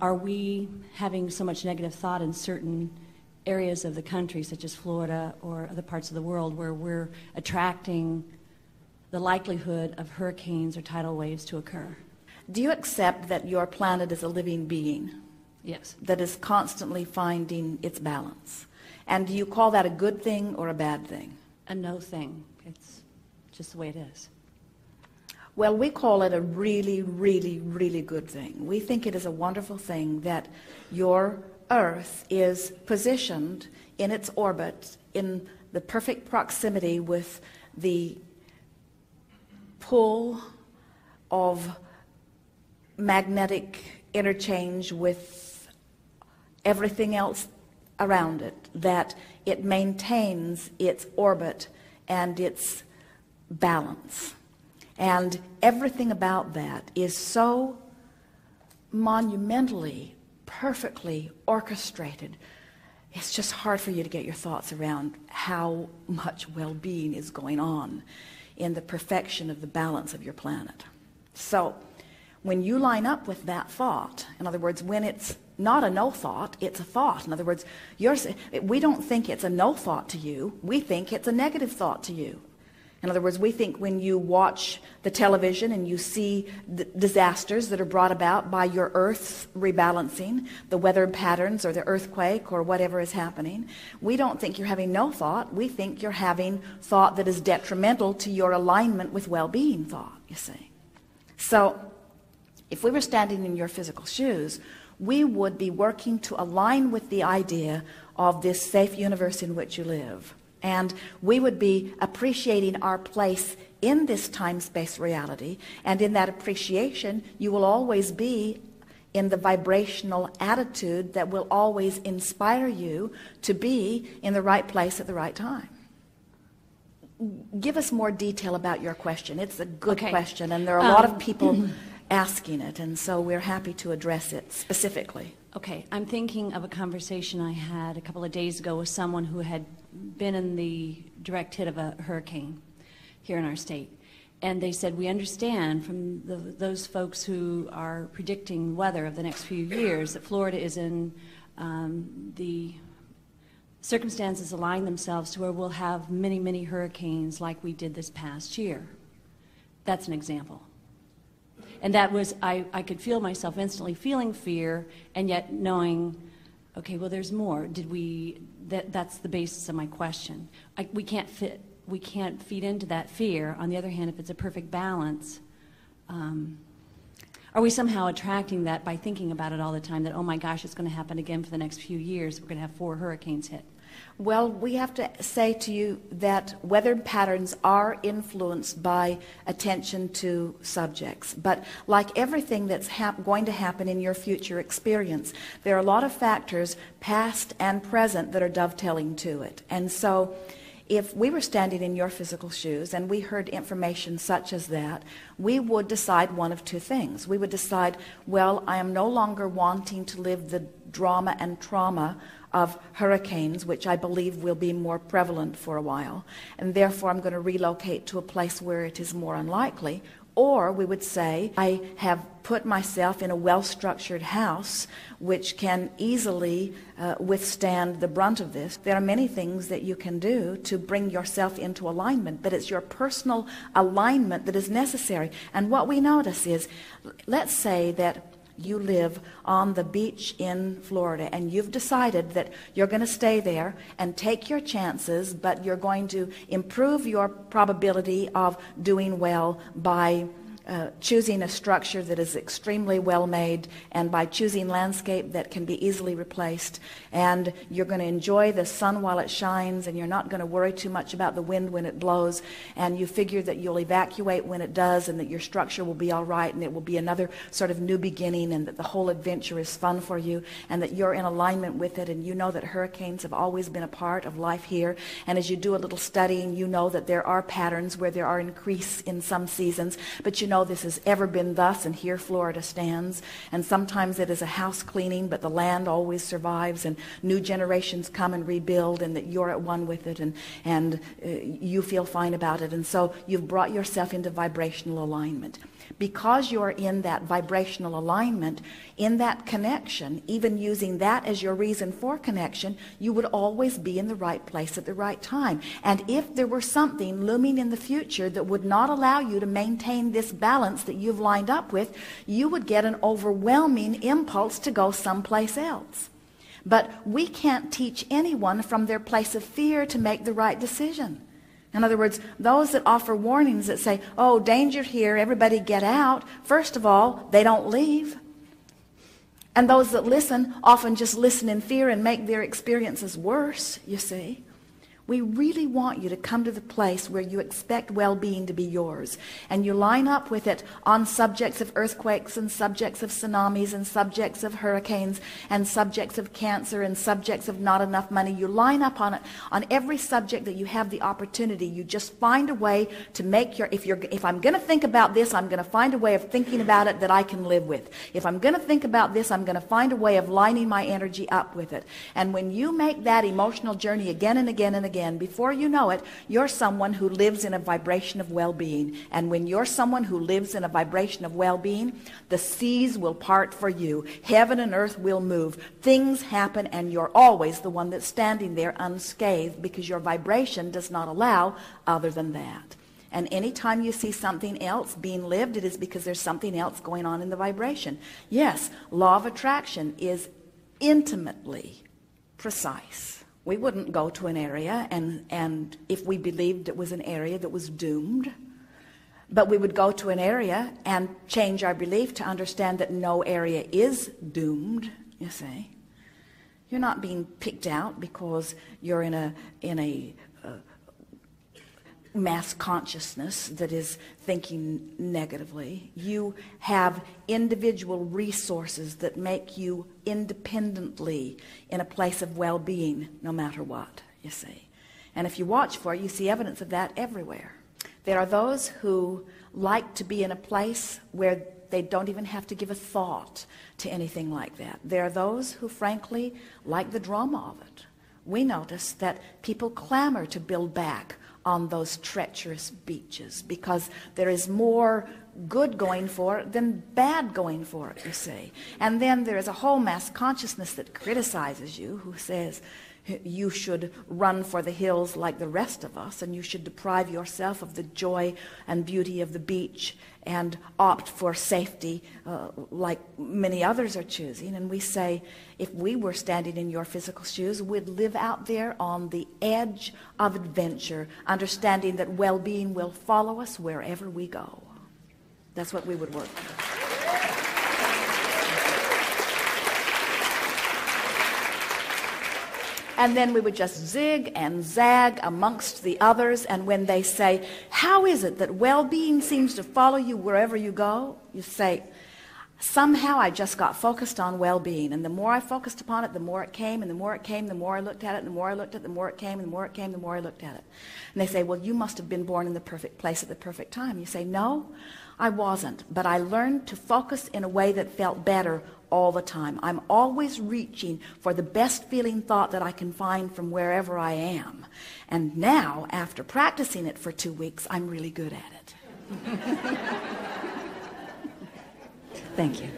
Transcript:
Are we having so much negative thought in certain areas of the country, such as Florida or other parts of the world, where we're attracting the likelihood of hurricanes or tidal waves to occur? Do you accept that your planet is a living being? Yes. That is constantly finding its balance? And do you call that a good thing or a bad thing? A no thing. It's just the way it is. Well, we call it a really, really, really good thing. We think it is a wonderful thing that your Earth is positioned in its orbit in the perfect proximity with the pull of magnetic interchange with everything else around it, that it maintains its orbit and its balance. And everything about that is so monumentally, perfectly orchestrated. It's just hard for you to get your thoughts around how much well-being is going on in the perfection of the balance of your planet. So when you line up with that thought, in other words, when it's not a no thought, it's a thought. In other words, we don't think it's a no thought to you. We think it's a negative thought to you. In other words, we think when you watch the television and you see the disasters that are brought about by your Earth's rebalancing, the weather patterns or the earthquake or whatever is happening, we don't think you're having no thought. We think you're having thought that is detrimental to your alignment with well-being thought, you see. So if we were standing in your physical shoes, we would be working to align with the idea of this safe universe in which you live. And we would be appreciating our place in this time-space reality. And in that appreciation, you will always be in the vibrational attitude that will always inspire you to be in the right place at the right time. Give us more detail about your question. It's a good question, and there are a lot of people asking it, and so we're happy to address it specifically. Okay, I'm thinking of a conversation I had a couple of days ago with someone who had been in the direct hit of a hurricane here in our state. And they said, we understand from those folks who are predicting weather of the next few years that Florida is in the circumstances align themselves to where we'll have many, many hurricanes like we did this past year. That's an example. And that was, I could feel myself instantly feeling fear and yet knowing, okay, well, there's more. That's the basis of my question. We can't feed into that fear. On the other hand, if it's a perfect balance, are we somehow attracting that by thinking about it all the time, that, oh my gosh, it's going to happen again for the next few years. We're going to have 4 hurricanes hit. Well, we have to say to you that weather patterns are influenced by attention to subjects. But like everything that's going to happen in your future experience, there are a lot of factors, past and present, that are dovetailing to it. And so if we were standing in your physical shoes and we heard information such as that, we would decide one of two things. We would decide, well, I am no longer wanting to live the drama and trauma of hurricanes, which I believe will be more prevalent for a while, and therefore I'm going to relocate to a place where it is more unlikely. Or we would say, I have put myself in a well-structured house which can easily withstand the brunt of this. There are many things that you can do to bring yourself into alignment, but it's your personal alignment that is necessary. And what we notice is, let's say that you live on the beach in Florida and you've decided that you're going to stay there and take your chances, but you're going to improve your probability of doing well by choosing a structure that is extremely well made, and by choosing landscape that can be easily replaced, and you're going to enjoy the sun while it shines, and you're not going to worry too much about the wind when it blows, and you figure that you'll evacuate when it does, and that your structure will be all right, and it will be another sort of new beginning, and that the whole adventure is fun for you, and that you're in alignment with it, and you know that hurricanes have always been a part of life here, and as you do a little studying, you know that there are patterns where there are increase in some seasons, but you know this has ever been thus, and here Florida stands. And sometimes it is a house cleaning, but the land always survives, and new generations come and rebuild, and that you're at one with it, and you feel fine about it. And so you've brought yourself into vibrational alignment. Because you're in that vibrational alignment, in that connection, even using that as your reason for connection, you would always be in the right place at the right time. And if there were something looming in the future that would not allow you to maintain this balance that you've lined up with, you would get an overwhelming impulse to go someplace else. But we can't teach anyone from their place of fear to make the right decision. In other words, those that offer warnings that say, oh, danger here, everybody get out, first of all, they don't leave. And those that listen often just listen in fear and make their experiences worse, you see. We really want you to come to the place where you expect well-being to be yours. And you line up with it on subjects of earthquakes and subjects of tsunamis and subjects of hurricanes and subjects of cancer and subjects of not enough money. You line up on it on every subject that you have the opportunity. You just find a way to make if I'm going to think about this, I'm going to find a way of thinking about it that I can live with. If I'm going to think about this, I'm going to find a way of lining my energy up with it. And when you make that emotional journey again and again and again, before you know it, you're someone who lives in a vibration of well-being. And when you're someone who lives in a vibration of well-being, the seas will part for you. Heaven and earth will move. Things happen, and you're always the one that's standing there unscathed because your vibration does not allow other than that. And anytime you see something else being lived, it is because there's something else going on in the vibration. Yes, law of attraction is intimately precise. We wouldn't go to an area and if we believed it was an area that was doomed, but we would go to an area and change our belief to understand that no area is doomed, you see. You're not being picked out because you're in a mass consciousness that is thinking negatively. You have individual resources that make you independently in a place of well-being no matter what, you see. And if you watch for it, you see evidence of that everywhere. There are those who like to be in a place where they don't even have to give a thought to anything like that. There are those who frankly like the drama of it. We notice that people clamor to build back on those treacherous beaches because there is more good going for it than bad going for it, you see. And then there is a whole mass consciousness that criticizes you, who says you should run for the hills like the rest of us, and you should deprive yourself of the joy and beauty of the beach and opt for safety like many others are choosing. And we say, if we were standing in your physical shoes, we'd live out there on the edge of adventure, understanding that well-being will follow us wherever we go. That's what we would work for. And then we would just zig and zag amongst the others. And when they say, how is it that well-being seems to follow you wherever you go? You say, somehow I just got focused on well-being. And the more I focused upon it, the more it came, and the more it came, the more I looked at it, and the more I looked at it, the more it came, and the more it came, the more I looked at it. And they say, well, you must have been born in the perfect place at the perfect time. You say, no, I wasn't. But I learned to focus in a way that felt better all the time. I'm always reaching for the best feeling thought that I can find from wherever I am. And now, after practicing it for 2 weeks, I'm really good at it. Thank you.